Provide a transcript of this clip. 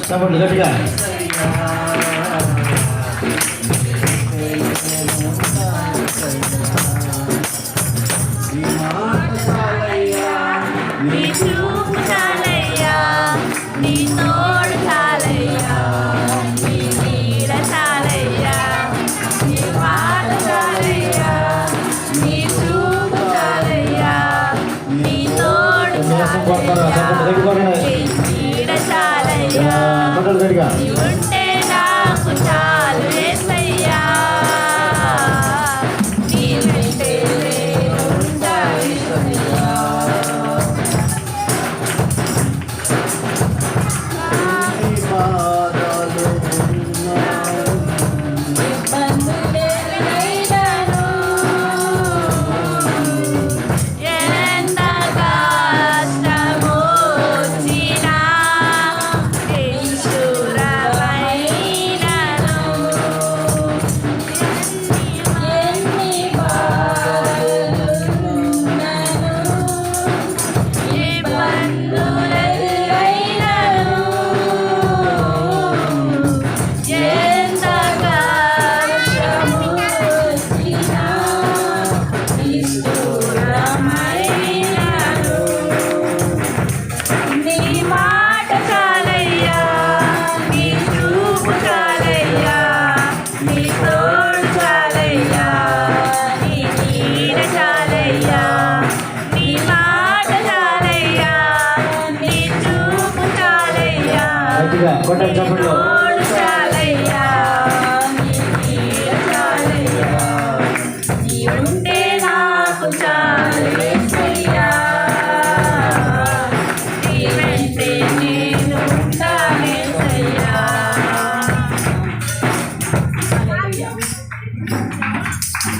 చప్పట్లు గట్టిగా. నీ చూపు చాలయ్యా, నీ తోడు చాలయ్యా, నీ నీడ చాలయ్యా, నీ మాట చాలయ్యా, నీ చూపు చాలయ్యా, నీ తోడు చాలయ్యా, నీ నీడ చాలయ్యా, నీ ఉంటే నాకు చాలు యేసయ్యా, నీ వెంటే నేను ఉంటాను యేసయ్యా. కొట్టండి చప్పట్లు. ఉంటే నాకు చాలు.